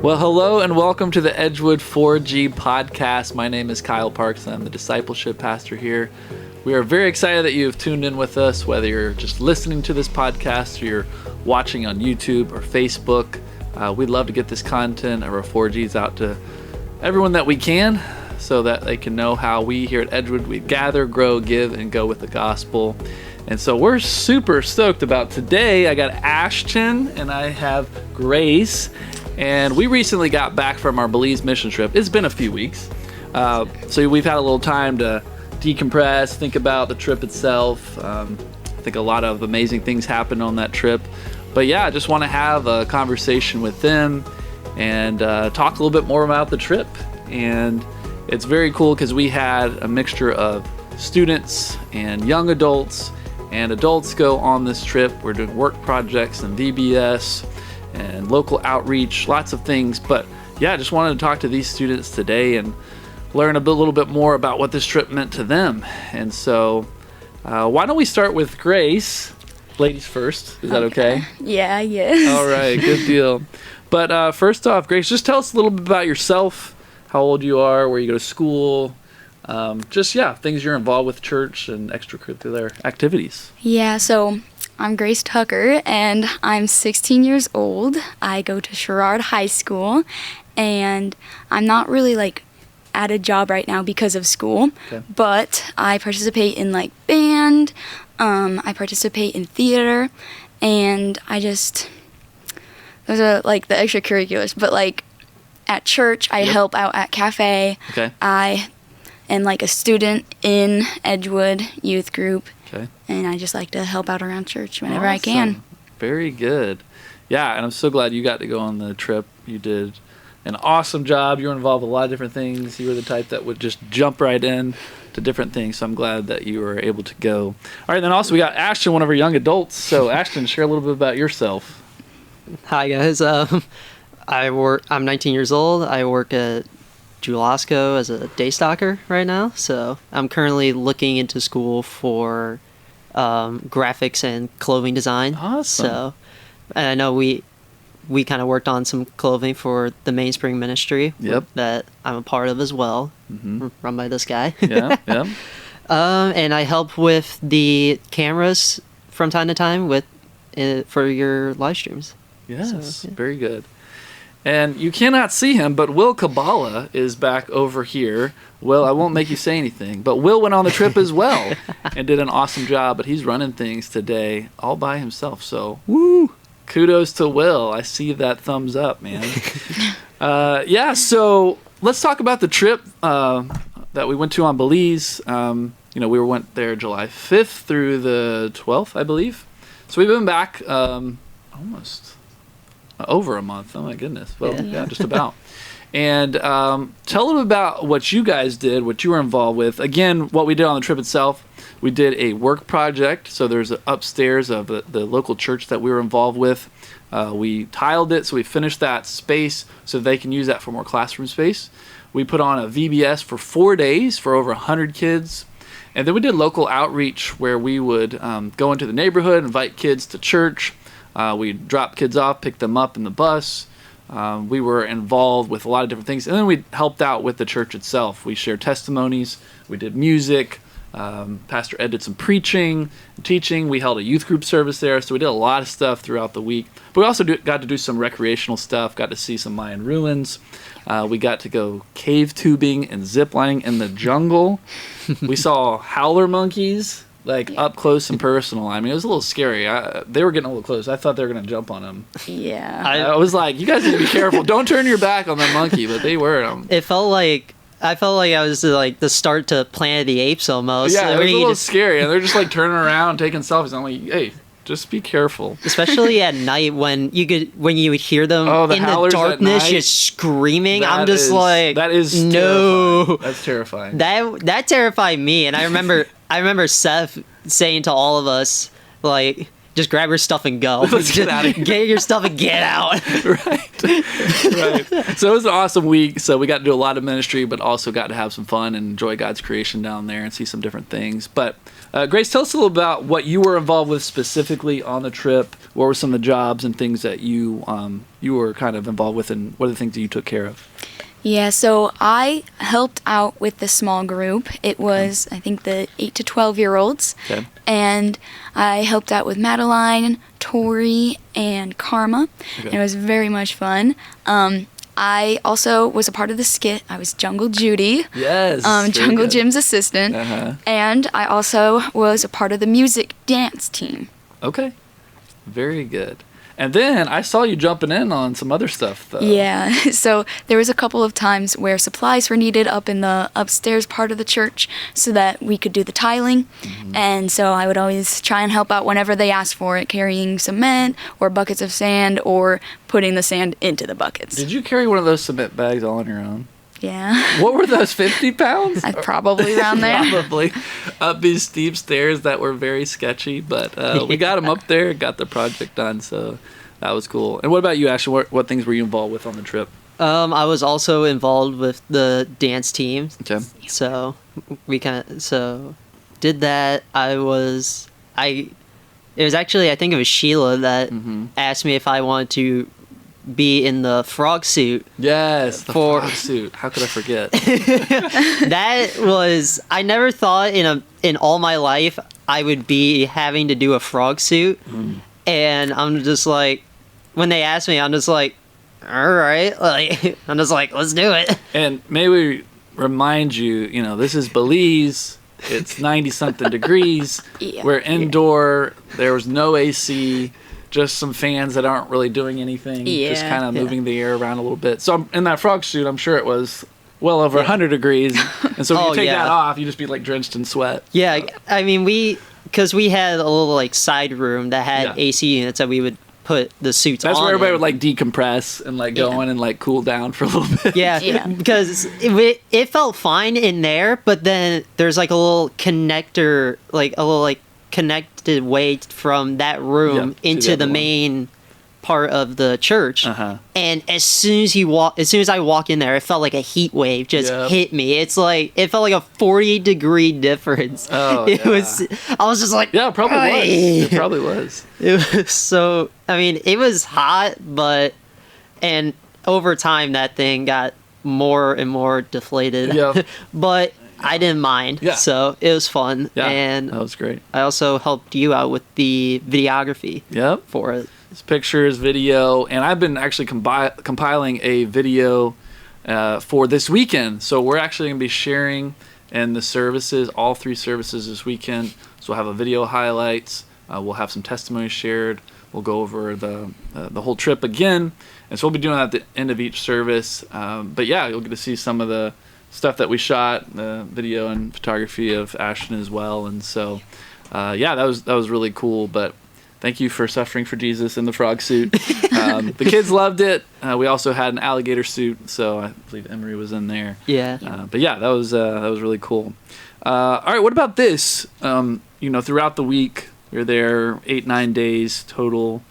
Well, hello and welcome to the Edgewood 4G podcast. My name is Kyle Parks and I'm the discipleship pastor here. We are very excited that you have tuned in with us, whether you're just listening to this podcast or you're watching on YouTube or Facebook. We'd love to get this content of our 4Gs out to everyone that we can so that they can know how we here at Edgewood, we gather, grow, give, and go with the gospel. And so we're super stoked about today. I got Ashton and I have Grace. And we recently got back from our Belize mission trip. It's been a few weeks. So we've had a little time to decompress, think about the trip itself. I think a lot of amazing things happened on that trip. But yeah, I just want to have a conversation with them and talk a little bit more about the trip. And it's very cool because we had a mixture of students and young adults, and adults go on this trip. We're doing work projects and VBS and local outreach, lots of things. But yeah, I just wanted to talk to these students today and learn a little bit more about what this trip meant to them. And so why don't we start with Grace? Ladies first. Is that okay? Yeah, yes. All right, good deal. But first off, Grace, just tell us a little bit about yourself, how old you are, where you go to school, things you're involved with, church and extracurricular activities. Yeah, so I'm Grace Tucker, and I'm 16 years old. I go to Sherrard High School, and I'm not really, at a job right now because of school, okay. But I participate in, band, I participate in theater, and those are, the extracurriculars. But, at church, I help out at cafe. Okay. I am, a student in Edgewood youth group. Okay. And I just like to help out around church whenever I can. Very good. Yeah, and I'm so glad you got to go on the trip. You did an awesome job. You were involved with a lot of different things. You were the type that would just jump right in to different things. So I'm glad that you were able to go. All right, then also we got Ashton, one of our young adults. So Ashton, share a little bit about yourself. Hi guys. I'm 19 years old. I work at Julasco as a day stalker right now, so I'm currently looking into school for graphics and clothing design. Awesome. So, and I know we kind of worked on some clothing for the Mainspring Ministry. Yep. That I'm a part of as well, run by this guy. Yeah. And I help with the cameras from time to time for your live streams. Yes, so, yeah. Very good. And you cannot see him, but Will Kabbalah is back over here. Will, I won't make you say anything, but Will went on the trip as well and did an awesome job, but he's running things today all by himself. So, woo! Kudos to Will. I see that thumbs up, man. So let's talk about the trip that we went to on Belize. We went there July 5th through the 12th, I believe. So we've been back almost over a month. Oh my goodness. Well, yeah just about. And tell a little about what you guys did, what you were involved with. Again, what we did on the trip itself, we did a work project. So there's upstairs of the local church that we were involved with. We tiled it, so we finished that space so they can use that for more classroom space. We put on a VBS for 4 days for over 100 kids. And then we did local outreach where we would go into the neighborhood, invite kids to church. We'd drop kids off, pick them up in the bus. We were involved with a lot of different things. And then we helped out with the church itself. We shared testimonies. We did music. Pastor Ed did some preaching and teaching. We held a youth group service there. So we did a lot of stuff throughout the week. But we also got to do some recreational stuff, got to see some Mayan ruins. We got to go cave tubing and ziplining in the jungle. We saw howler monkeys. Up close and personal. I mean, it was a little scary. They were getting a little close. I thought they were going to jump on him. Yeah. I was like, you guys need to be careful. Don't turn your back on the monkey, but they were. It felt like I was the start to Planet of the Apes almost. Yeah, it was a little scary. And they're just turning around, taking selfies. I'm like, hey, just be careful. Especially at night when you would hear them in the darkness just screaming. I'm just that is no. Terrifying. That's terrifying. That terrified me. And I remember Seth saying to all of us, just grab your stuff and go. Let's get out of here. Get your stuff and get out. Right. So it was an awesome week. So we got to do a lot of ministry, but also got to have some fun and enjoy God's creation down there and see some different things. But Grace, tell us a little about what you were involved with specifically on the trip. What were some of the jobs and things that you were kind of involved with, and what are the things that you took care of? Yeah, so I helped out with the small group. It was, I think, the 8 to 12-year-olds. Okay. And I helped out with Madeline, Tori, and Karma. Okay. And it was very much fun. I also was a part of the skit. I was Jungle Judy. Yes. very Jungle good. Jim's assistant. Uh-huh. And I also was a part of the music dance team. Okay. Very good. And then I saw you jumping in on some other stuff, though. Yeah, so there was a couple of times where supplies were needed up in the upstairs part of the church so that we could do the tiling. Mm-hmm. And so I would always try and help out whenever they asked for it, carrying cement or buckets of sand or putting the sand into the buckets. Did you carry one of those cement bags all on your own? Yeah, What were those, 50 pounds? probably around there. Probably up these steep stairs that were very sketchy, but we got them up there, got the project done, so that was cool. And what about you, Ashton? What things were you involved with on the trip? I was also involved with the dance team. Okay. So we did that. It was actually, I think it was Sheila that asked me if I wanted to be in the frog suit. Yes, the frog suit. How could I forget? That was, I never thought in all my life I would be having to do a frog suit. And I'm just like, when they asked me, I'm just like, all right, like, I'm just like, let's do it. And maybe remind you, this is Belize. It's 90-something degrees. Yeah. We're indoor. There was no AC. Just some fans that aren't really doing anything. Just Yeah. kind of moving the air around a little bit. So in that frog suit, I'm sure it was well over 100 degrees. And so when you take that off, you just be like drenched in sweat. Yeah, I mean, because we had a little like side room that had Yeah. AC units that we would put the suits on. That's where everybody in. would like decompress and like go in and like cool down for a little bit. Yeah, Yeah. because it felt fine in there, but then there's like a little connector, like a little like connected way from that room Yeah, to into the the other one. main part of the church. Uh-huh. And as soon as I walk in there, it felt like a heat wave just Yep. hit me. It felt like a 40-degree difference. Oh, I was just like, Yeah, it probably was. "Hey." It probably was. It was so, I mean, it was hot, and over time that thing got more and more deflated. Yeah. But I didn't mind. Yeah. So it was fun. Yeah, And that was great. I also helped you out with the videography Yep. for it. It's pictures, video, and I've been actually compiling a video for this weekend. So we're actually going to be sharing in the services, all 3 services this weekend. So we'll have a video highlights. We'll have some testimonies shared. We'll go over the whole trip again. And so we'll be doing that at the end of each service. But yeah, you'll get to see some of the stuff that we shot, the video and photography of Ashton as well. And so, yeah, that was really cool. But thank you for suffering for Jesus in the frog suit. The kids loved it. We also had an alligator suit, so I believe Emery was in there. Yeah. But yeah, that was really cool. All right, what about this? Throughout the week, you're there 8-9 days total.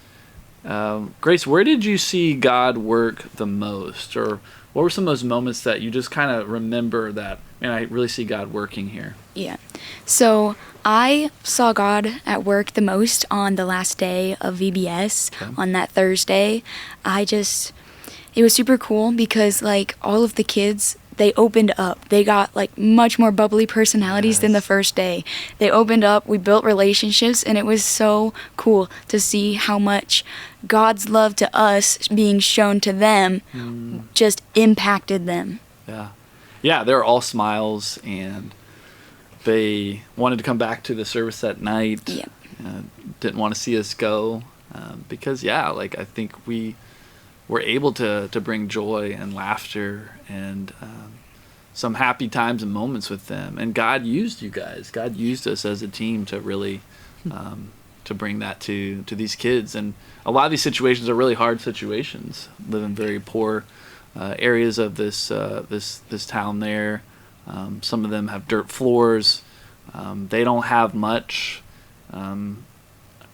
Grace, where did you see God work the most, or what were some of those moments that you just kind of remember that, man, I really see God working here? Yeah. So I saw God at work the most on the last day of VBS, on that Thursday. It was super cool because like all of the kids, they opened up. They got like much more bubbly personalities than the first day. They opened up, we built relationships, and it was so cool to see how much God's love to us being shown to them just impacted them. Yeah. Yeah, they were all smiles, and they wanted to come back to the service that night. Yep. Didn't want to see us go because, yeah, like I think we were able to bring joy and laughter and some happy times and moments with them. And God used you guys. God used us as a team to really to bring that to these kids. And a lot of these situations are really hard situations. Live in very poor areas of this town there. Some of them have dirt floors. They don't have much.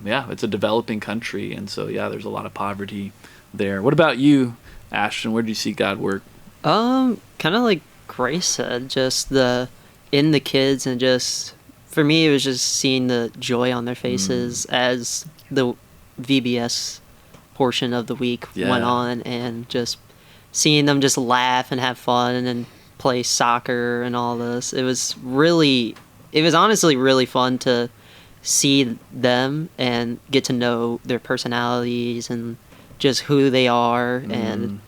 it's a developing country, and so there's a lot of poverty there. What about you, Ashton? Where do you see God work? Kind of like Grace said, just in the kids, and just for me, it was just seeing the joy on their faces as the VBS portion of the week went on, and just seeing them just laugh and have fun and play soccer and all this. It was honestly really fun to see them and get to know their personalities and just who they are. And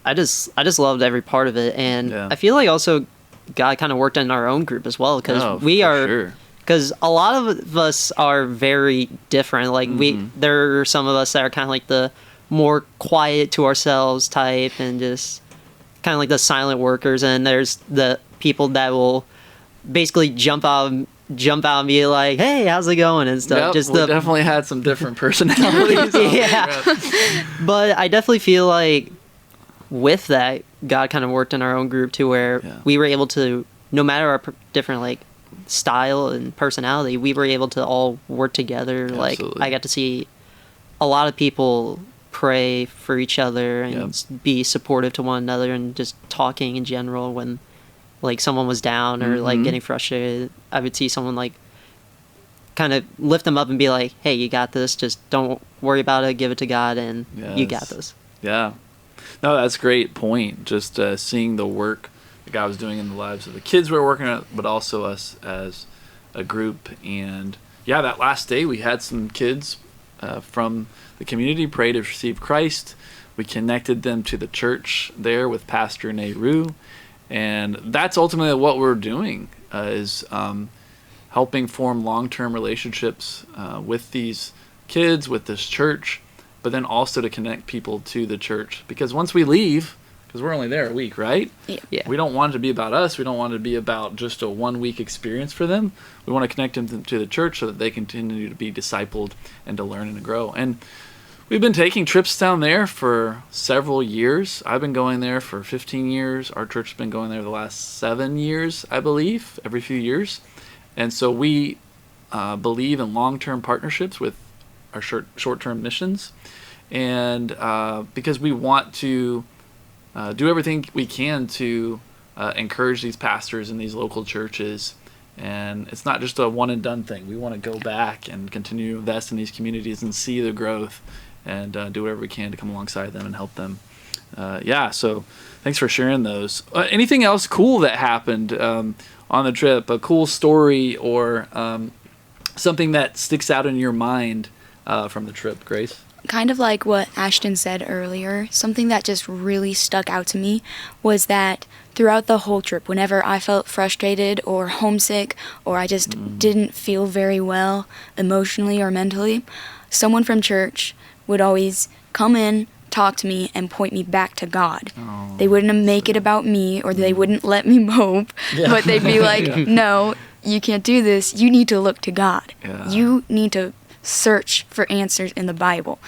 I just loved every part of it. And I feel like also God kind of worked in our own group as well, because because a lot of us are very different. Like there are some of us that are kind of like the more quiet to ourselves type, and just kind of like the silent workers. And there's the people that will basically jump out and be like, "Hey, how's it going?" and stuff. We definitely had some different personalities. But I definitely feel like with that, God kind of worked in our own group to where we were able to, no matter our different like style and personality, we were able to all work together. Absolutely. Like I got to see a lot of people pray for each other and be supportive to one another, and just talking in general when like someone was down or like getting frustrated. I would see someone like kind of lift them up and be like, "Hey, you got this. Just don't worry about it. Give it to God, and you got this." Yeah. No, that's a great point. Just seeing the work that God was doing in the lives of the kids we were working at, but also us as a group. And that last day we had some kids from the community pray to receive Christ. We connected them to the church there with Pastor Nehru. And that's ultimately what we're doing, is helping form long-term relationships with these kids, with this church, but then also to connect people to the church. Because once we leave, because we're only there a week, right? Yeah. We don't want it to be about us. We don't want it to be about just a one-week experience for them. We want to connect them to the church so that they continue to be discipled and to learn and to grow. And we've been taking trips down there for several years. I've been going there for 15 years. Our church has been going there the last 7 years, I believe, every few years. And so we believe in long-term partnerships with our short-term missions. And because we want to do everything we can to encourage these pastors in these local churches. And it's not just a one-and-done thing. We want to go back and continue to invest in these communities and see the growth, and do whatever we can to come alongside them and help them. So thanks for sharing those. Anything else cool that happened on the trip? A cool story or something that sticks out in your mind from the trip, Grace? Kind of like what Ashton said earlier, something that just really stuck out to me was that throughout the whole trip, whenever I felt frustrated or homesick, or I just didn't feel very well emotionally or mentally, someone from church would always come in, talk to me, and point me back to God. Oh, they wouldn't make it about me, or they wouldn't let me mope, but they'd be like, "No, you can't do this. You need to look to God. You need to search for answers in the Bible."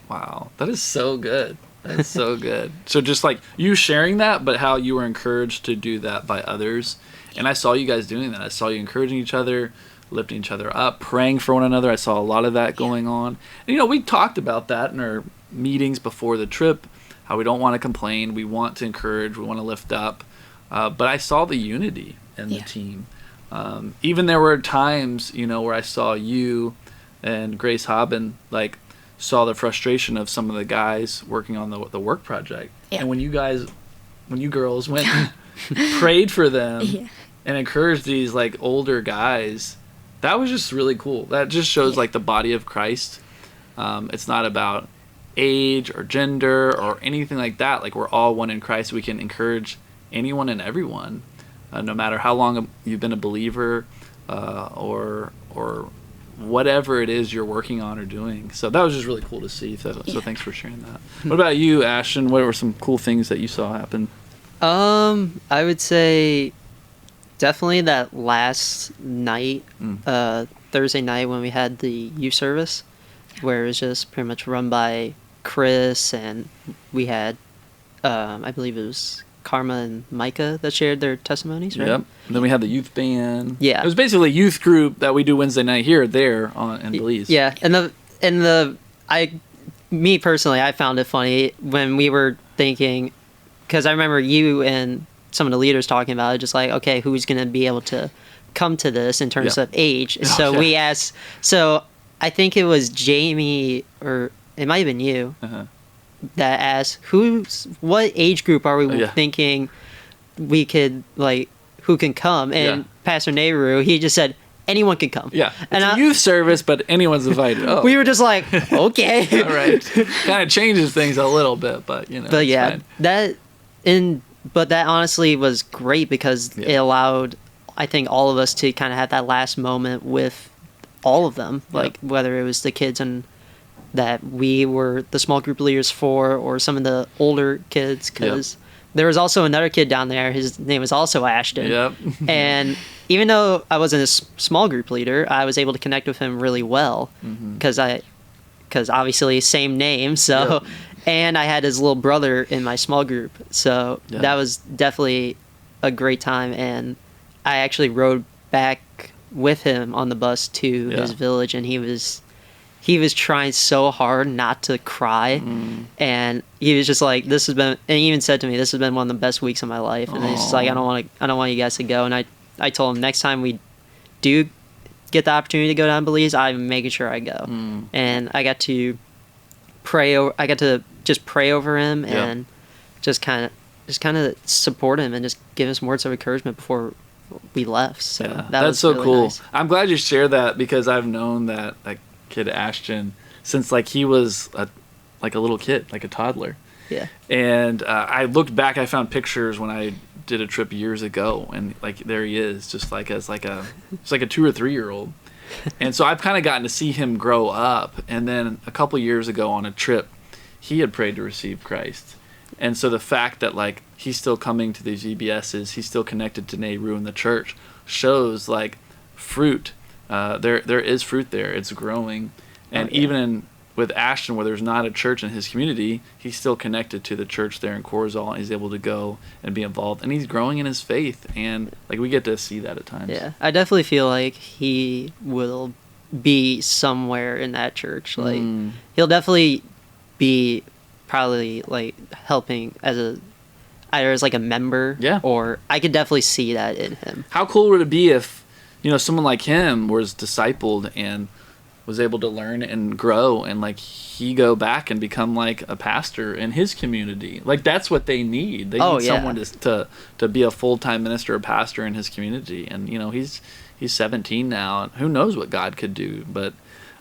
Wow, that is so good. That's so good. So just like you sharing that, but how you were encouraged to do that by others. And I saw you guys doing that. I saw you encouraging each other, lifting each other up, praying for one another. I saw a lot of that going on. And, we talked about that in our meetings before the trip, how we don't want to complain. We want to encourage. We want to lift up. But I saw the unity in the team. Even there were times, where I saw you and Grace Hobbin, saw the frustration of some of the guys working on the work project. Yeah. And when you girls went and prayed for them and encouraged these older guys, that was just really cool. That just shows the body of Christ. It's not about age or gender or anything like that. We're all one in Christ. We can encourage anyone and everyone, no matter how long you've been a believer, or whatever it is you're working on or doing. So that was just really cool to see. So thanks for sharing that. What about you, Ashton? What were some cool things that you saw happen? I would say definitely that last night, Thursday night when we had the youth service, where it was just pretty much run by Chris, and we had, I believe it was Karma and Micah that shared their testimonies, right? Yep. And then we had the youth band. Yeah. It was basically a youth group that we do Wednesday night here or there in Belize. Yeah, me personally, I found it funny when we were thinking, because I remember you and some of the leaders talking about it, just like, okay, who's going to be able to come to this in terms of age? So we asked, so I think it was Jamie, or it might have been you, that asked, what age group are we thinking we could, like, who can come? And Pastor Nehru, he just said, anyone can come. Yeah. It's a youth service, but anyone's invited. Oh. We were just like, okay. All right. Kind of changes things a little bit, but, you know. But yeah, fine. But that honestly was great because it allowed, I think, all of us to kind of have that last moment with all of them. Like, whether it was the kids and that we were the small group leaders for, or some of the older kids, because there was also another kid down there. His name was also Ashton. Yep. And even though I wasn't a small group leader, I was able to connect with him really well because obviously same name. So, and I had his little brother in my small group. So that was definitely a great time. And I actually rode back with him on the bus to his village, and he was trying so hard not to cry, and he was just like, "This has been," and he even said to me, "This has been one of the best weeks of my life." And he's just like, "I don't want you guys to go." And I told him, next time we do get the opportunity to go down to Belize, I'm making sure I go. And I got to just pray over him and just kind of support him and just give him some words of encouragement before we left. So that's so really cool. nice. I'm glad you shared that, because I've known that kid Ashton since he was a little kid, like a toddler. Yeah. And I looked back, I found pictures when I did a trip years ago, and there he is, just as a 2 or 3 year old. And so I've kind of gotten to see him grow up. And then a couple years ago on a trip, he had prayed to receive Christ. And so the fact that he's still coming to these EBSs, he's still connected to Nehru and the church, shows fruit. There is fruit there. It's growing. And even with Ashton, where there's not a church in his community, he's still connected to the church there in Corozal, and he's able to go and be involved. And he's growing in his faith, and we get to see that at times. Yeah, I definitely feel like he will be somewhere in that church. He'll definitely be probably helping either as a member, or I could definitely see that in him. How cool would it be if someone like him was discipled and was able to learn and grow, and he go back and become a pastor in his community? That's what they need. They need someone to be a full-time minister or pastor in his community. And he's 17 now, and who knows what God could do. But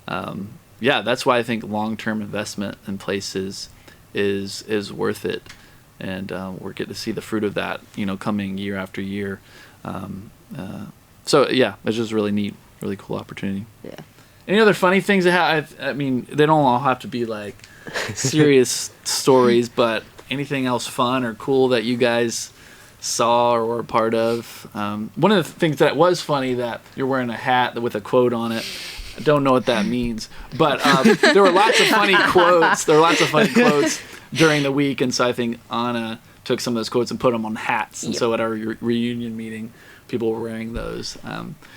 that's why I think long-term investment in places is worth it, and we're getting to see the fruit of that coming year after year. So it's just really neat, really cool opportunity. Yeah. Any other funny things that have? I mean, they don't all have to be serious stories, but anything else fun or cool that you guys saw or were a part of? One of the things that was funny, that you're wearing a hat with a quote on it. I don't know what that means, but there were lots of funny quotes. There were lots of funny quotes during the week, and so I think Anna took some of those quotes and put them on hats, and so at our reunion meeting, people were wearing those.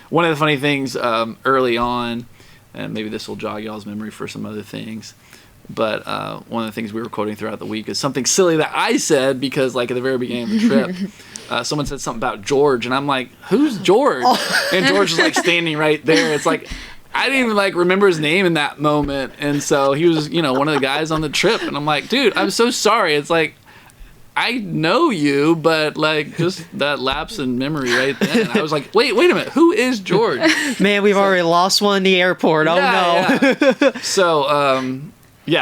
One of the funny things early on, and maybe this will jog y'all's memory for some other things, but one of the things we were quoting throughout the week is something silly that I said, because at the very beginning of the trip, someone said something about George, and I'm like, who's George? And George was standing right there. It's I didn't even remember his name in that moment, and so he was one of the guys on the trip, and I'm like, dude, I'm so sorry. It's I know you, but just that lapse in memory right then. I was like, wait a minute, who is George? Man, we've already lost one in the airport. Oh no. Yeah. So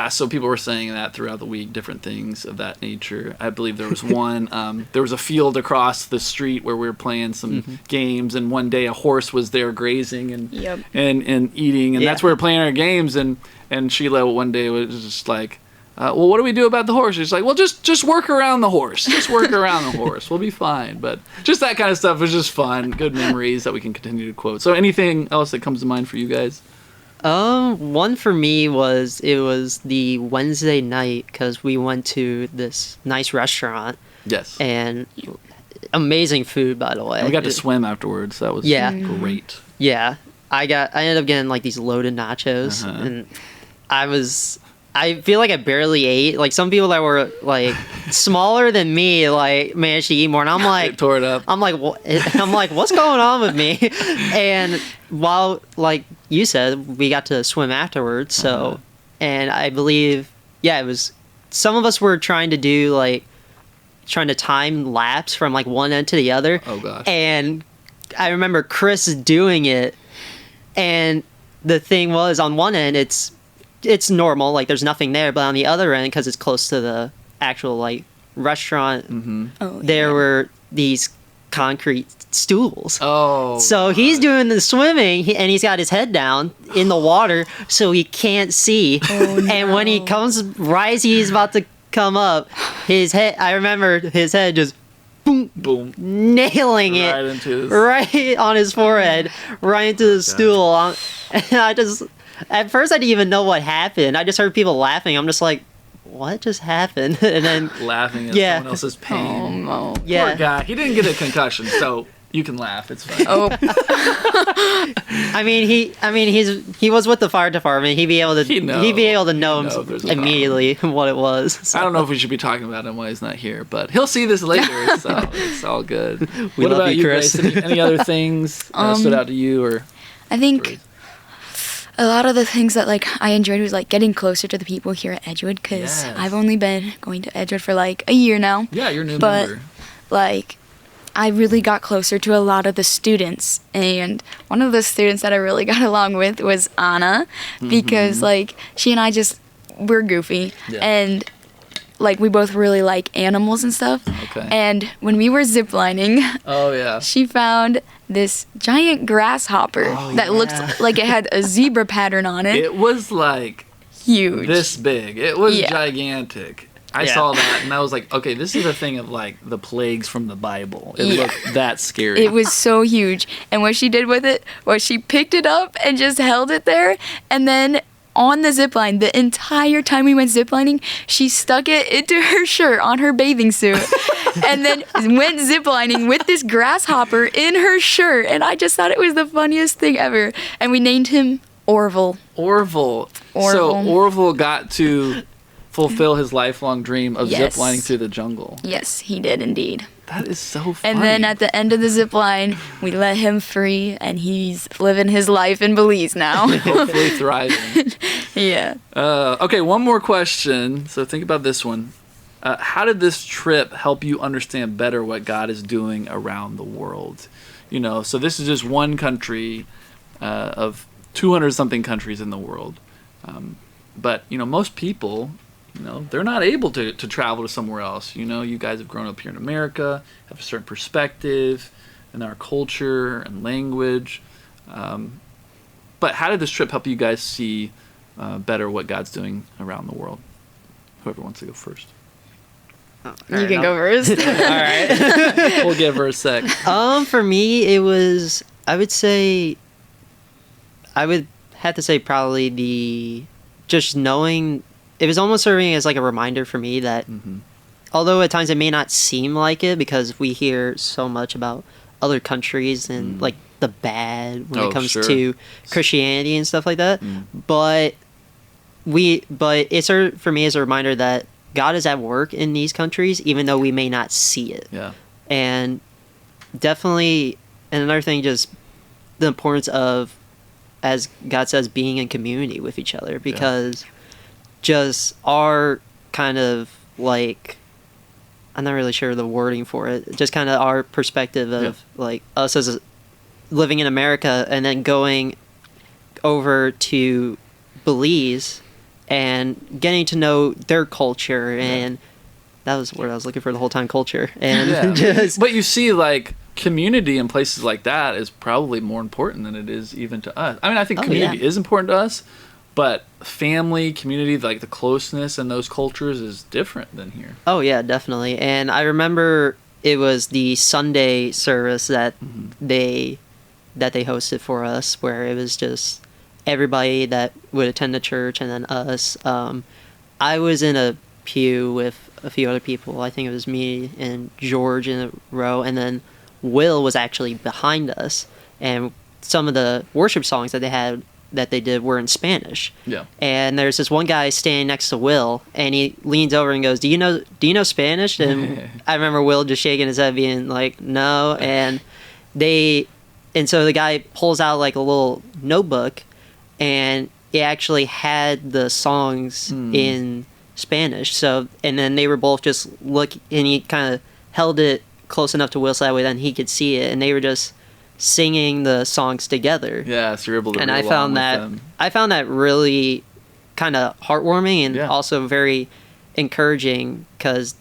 so people were saying that throughout the week, different things of that nature. I believe there was one, there was a field across the street where we were playing some games, and one day a horse was there grazing and eating, and that's where we were playing our games, and Sheila one day was just well, what do we do about the horse? She's like, well, just work around the horse. Just work around the horse. We'll be fine. But just that kind of stuff was just fun. Good memories that we can continue to quote. So anything else that comes to mind for you guys? One for me was the Wednesday night, because we went to this nice restaurant. Yes. And amazing food, by the way. And we got to swim afterwards. That was great. Yeah. I ended up getting like these loaded nachos, and I feel like I barely ate. Like some people that were like smaller than me, like managed to eat more, and I'm like, It tore it up. I'm like, what's going on with me? And while, like you said, we got to swim afterwards. So, and I believe, it was. Some of us were trying to time lapse from like one end to the other. Oh gosh. And I remember Chris doing it, and the thing was, on one end it's normal, like there's nothing there, but on the other end, because it's close to the actual like restaurant, there were these concrete stools. Oh. So he's doing the swimming, and he's got his head down in the water, so he can't see. And when he he's about to come up, I remember his head just boom, nailing it right on his forehead, right into the stool. And at first I didn't even know what happened. I just heard people laughing. I'm just like, what just happened? And then laughing at someone else's pain. Oh, no. Poor guy. He didn't get a concussion, so you can laugh. It's fine. Oh. I mean, he was with the fire department. He'd be able to know immediately what it was. So. I don't know if we should be talking about him while he's not here, but he'll see this later, so it's all good. What about you, Chris? Any other things that stood out to you? Or I think a lot of the things that like I enjoyed was like getting closer to the people here at Edgewood, because I've only been going to Edgewood for like a year now. Yeah, you're a new member. Like I really got closer to a lot of the students, and one of the students that I really got along with was Anna, because like she and I we're goofy, and like we both really like animals and stuff. Okay. And when we were ziplining, she found this giant grasshopper that looked like it had a zebra pattern on it. It was like huge, this big. It was gigantic. I saw that and I was like, okay, this is a thing of like the plagues from the Bible. It looked that scary. It was so huge. And what she did with it was she picked it up and just held it there, and then on the zip line, the entire time we went ziplining, she stuck it into her shirt on her bathing suit and then went ziplining with this grasshopper in her shirt. And I just thought it was the funniest thing ever. And we named him Orville. Orville. So Orville got to fulfill his lifelong dream of ziplining through the jungle. Yes, he did indeed. That is so funny. And then at the end of the zip line, we let him free, and he's living his life in Belize now. Hopefully thriving. Yeah. Okay, one more question. So think about this one. How did this trip help you understand better what God is doing around the world? You know, so this is just one country of 200-something countries in the world. But, you know, most people, you know, they're not able to travel to somewhere else. You know, you guys have grown up here in America, have a certain perspective in our culture and language. But how did this trip help you guys see better what God's doing around the world? Whoever wants to go first. You can go first. All right. We'll give her a sec. For me, it was, I would have to say probably just knowing, it was almost serving as like a reminder for me that although at times it may not seem like it, because we hear so much about other countries and like the bad when it comes to Christianity and stuff like that, but it's for me as a reminder that God is at work in these countries, even though we may not see it. Yeah. And definitely, and another thing, just the importance of, as God says, being in community with each other, because just our kind of like, I'm not really sure the wording for it, just kind of our perspective of like us as living in America and then going over to Belize and getting to know their culture, and that was what I was looking for the whole time, culture. And but you see, like, community in places like that is probably more important than it is even to us. I mean, I think community is important to us, but family, community, like the closeness in those cultures is different than here. Oh yeah, definitely. And I remember it was the Sunday service that they hosted for us, where it was just everybody that would attend the church and then us. I was in a pew with a few other people. I think it was me and George in a row, and then Will was actually behind us. And some of the worship songs that they did were in Spanish. Yeah. And there's this one guy standing next to Will, and he leans over and goes, "Do you know Spanish?" And I remember Will just shaking his head, being like, "No." And so the guy pulls out like a little notebook, and it actually had the songs in Spanish. So, and then they were both just and he kind of held it close enough to Will so that way then he could see it, and they were just singing the songs together. Yeah, so you're able to. And I found that really kind of heartwarming and also very encouraging, because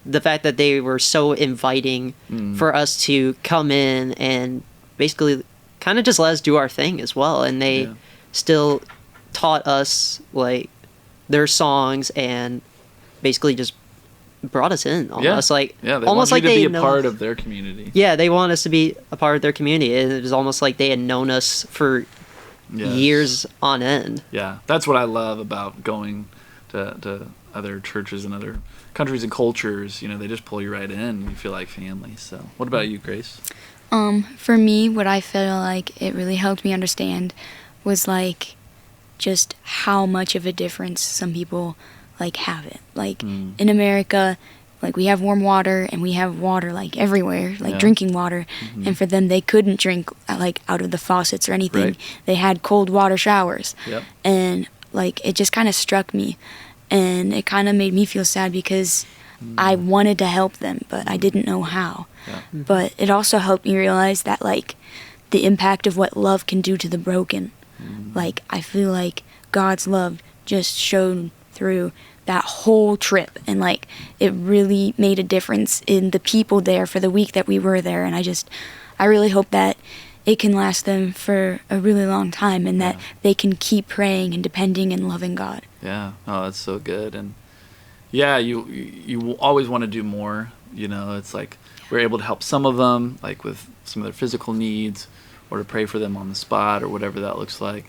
the fact that they were so inviting for us to come in and basically kind of just let us do our thing as well, and they still taught us like their songs and basically just brought us in almost they almost want like you to they be a part of their community. Yeah, they want us to be a part of their community. It was almost like they had known us for years on end. Yeah, that's what I love about going to other churches and other countries and cultures. You know, they just pull you right in and you feel like family. So what about you, Grace? For me, what I feel like it really helped me understand was like just how much of a difference some people like have it. Like in America, like we have warm water and we have water like everywhere, like drinking water. And for them, they couldn't drink like out of the faucets or anything. Right. They had cold water showers. Yep. And like it just kind of struck me, and it kind of made me feel sad because I wanted to help them, but I didn't know how. Yeah. But it also helped me realize that like the impact of what love can do to the broken. Like I feel like God's love just showed through that whole trip, and like it really made a difference in the people there for the week that we were there. And I really hope that it can last them for a really long time, and that they can keep praying and depending and loving God. Yeah. Oh, that's so good. And yeah, you always want to do more. You know, it's like we're able to help some of them, like with some of their physical needs, or to pray for them on the spot, or whatever that looks like,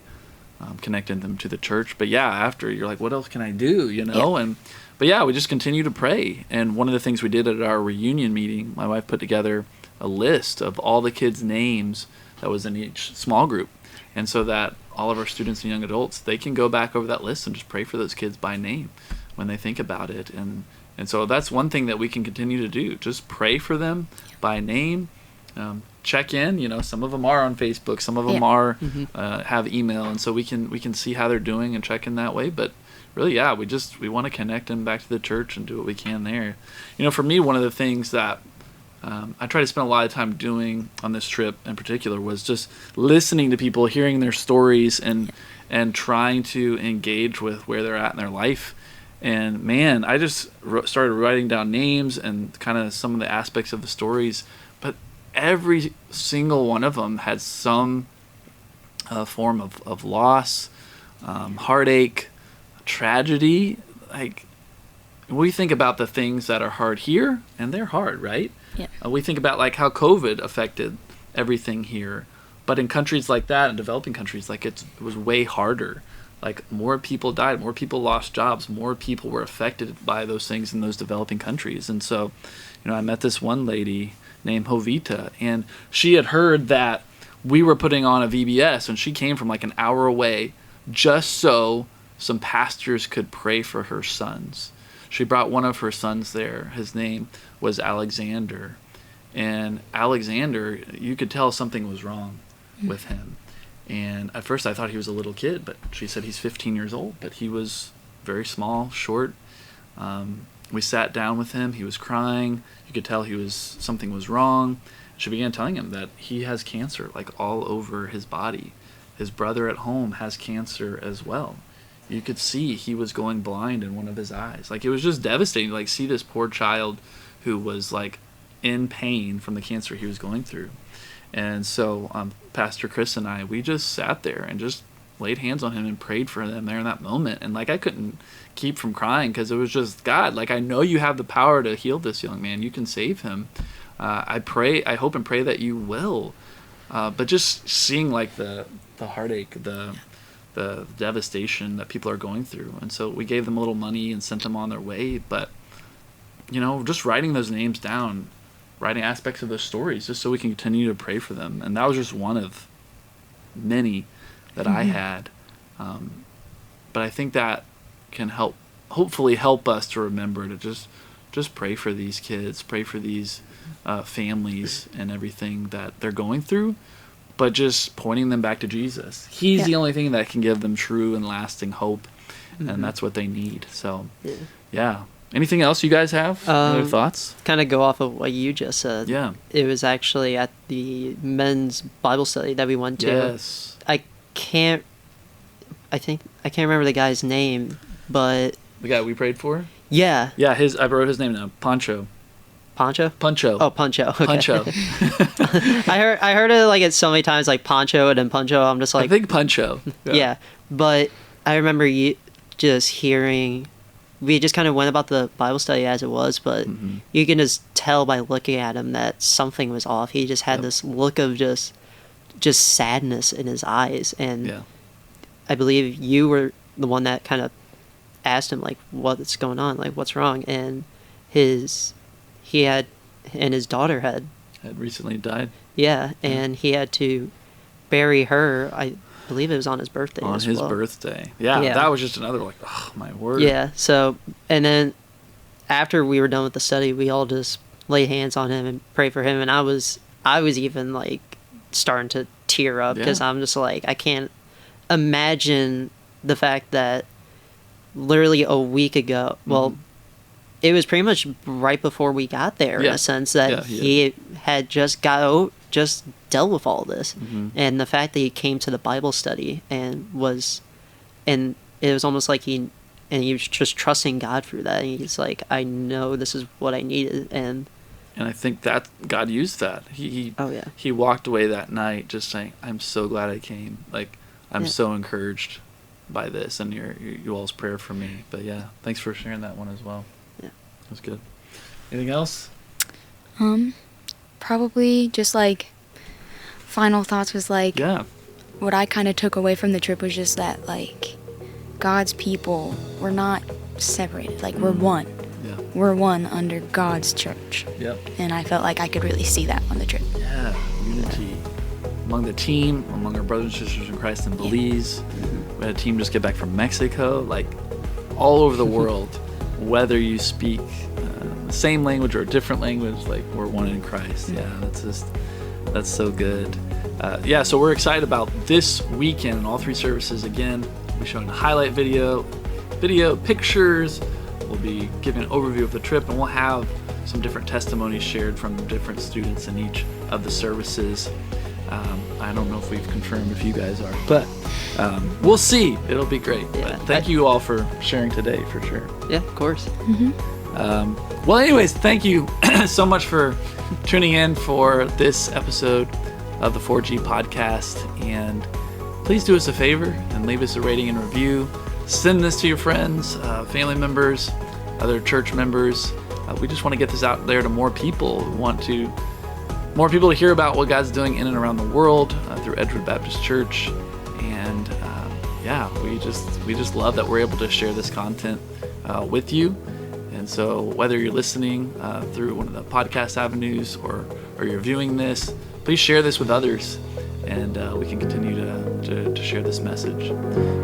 connecting them to the church. But yeah, after you're like, what else can I do? You know, but yeah, we just continue to pray. And one of the things we did at our reunion meeting, my wife put together a list of all the kids' names that was in each small group, and so that all of our students and young adults, they can go back over that list and just pray for those kids by name when they think about it. And so that's one thing that we can continue to do, just pray for them by name. Check in, you know, some of them are on Facebook, some of them are have email, and so we can see how they're doing and check in that way. But really, we want to connect them back to the church and do what we can there. You know, for me, one of the things that I try to spend a lot of time doing on this trip in particular was just listening to people, hearing their stories, and trying to engage with where they're at in their life. And man, I just started writing down names and kind of some of the aspects of the stories, but every single one of them had some form of loss, heartache, tragedy. Like, we think about the things that are hard here, and they're hard, right? Yeah. We think about like how COVID affected everything here, but in countries like that, in developing countries, like it was way harder. Like more people died, more people lost jobs, more people were affected by those things in those developing countries. And so, you know, I met this one lady named Jovita, and she had heard that we were putting on a VBS, and she came from like an hour away just so some pastors could pray for her sons. She brought one of her sons there. His name was Alexander. And Alexander, you could tell something was wrong with him. And at first I thought he was a little kid, but she said he's 15 years old. But he was very small, short. We sat down with him. He was crying. You could tell something was wrong. She began telling him that he has cancer, like all over his body. His brother at home has cancer as well. You could see he was going blind in one of his eyes. Like, it was just devastating to like see this poor child who was like in pain from the cancer he was going through. And so Pastor Chris and I, we just sat there and just laid hands on him and prayed for them there in that moment. And like, I couldn't keep from crying, because it was just, God, like, I know you have the power to heal this young man. You can save him. I hope and pray that you will. But just seeing like the heartache, the the devastation that people are going through. And so we gave them a little money and sent them on their way. But, just writing those names down, writing aspects of those stories, just so we can continue to pray for them. And that was just one of many that I had. But I think that can hopefully help us to remember to just pray for these kids, pray for these families and everything that they're going through, but just pointing them back to Jesus. He's the only thing that can give them true and lasting hope, and that's what they need. So, yeah. Anything else you guys have? Other thoughts? Kind of go off of what you just said. Yeah. It was actually at the men's Bible study that we went to. Yes. I can't remember the guy's name, but The guy we prayed for? yeah. Yeah, I wrote his name down. Pancho. Pancho? Pancho. Oh, Pancho. Okay. Pancho. I heard it like it so many times, like Pancho and then Pancho. I'm just like, I think Pancho. yeah. But I remember you just hearing. We just kind of went about the Bible study as it was, but you can just tell by looking at him that something was off. He just had this look of just sadness in his eyes, and I believe you were the one that kind of asked him like, "What's going on? Like, what's wrong?" And his daughter had recently died. Yeah, and he had to bury her. I believe it was on his birthday. On his birthday. Yeah, that was just another like, oh my word. Yeah, so, and then after we were done with the study, we all just laid hands on him and prayed for him, and I was even like starting to tear up because I'm just like, I can't imagine the fact that literally a week ago, well, it was pretty much right before we got there in a sense that he had just dealt with all this, and the fact that he came to the Bible study and it was almost like he was just trusting God through that, and he's like, I know this is what I needed, and I think that God used that. He walked away that night just saying, I'm so glad I came. Like, I'm so encouraged by this and you all's prayer for me. But yeah, thanks for sharing that one as well. Yeah, that's good. Anything else? Probably just like final thoughts was like, what I kind of took away from the trip was just that like God's people, we're not separated. Like we're one. Yeah. We're one under God's church. Yep. And I felt like I could really see that on the trip. Yeah, unity among the team, among our brothers and sisters in Christ in Belize. We had a team just get back from Mexico, like all over the world. Whether you speak the same language or a different language, like we're one in Christ. Yeah, that's so good. So we're excited about this weekend and all three services. Again, we'll be showing a highlight video, pictures. We'll be giving an overview of the trip, and we'll have some different testimonies shared from different students in each of the services. I don't know if we've confirmed if you guys are, but we'll see. It'll be great. Yeah, but thank you all for sharing today, for sure. Yeah, of course. Well, anyways, thank you so much for tuning in for this episode of the 4G podcast. And please do us a favor and leave us a rating and review. Send this to your friends, family members, other church members. We just want to get this out there to more people. We want more people to hear about what God's doing in and around the world through Edgewood Baptist Church. And we just love that we're able to share this content with you. And so whether you're listening through one of the podcast avenues or you're viewing this, please share this with others, and we can continue to share this message.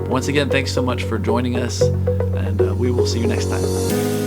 Once again, thanks so much for joining us, and we will see you next time.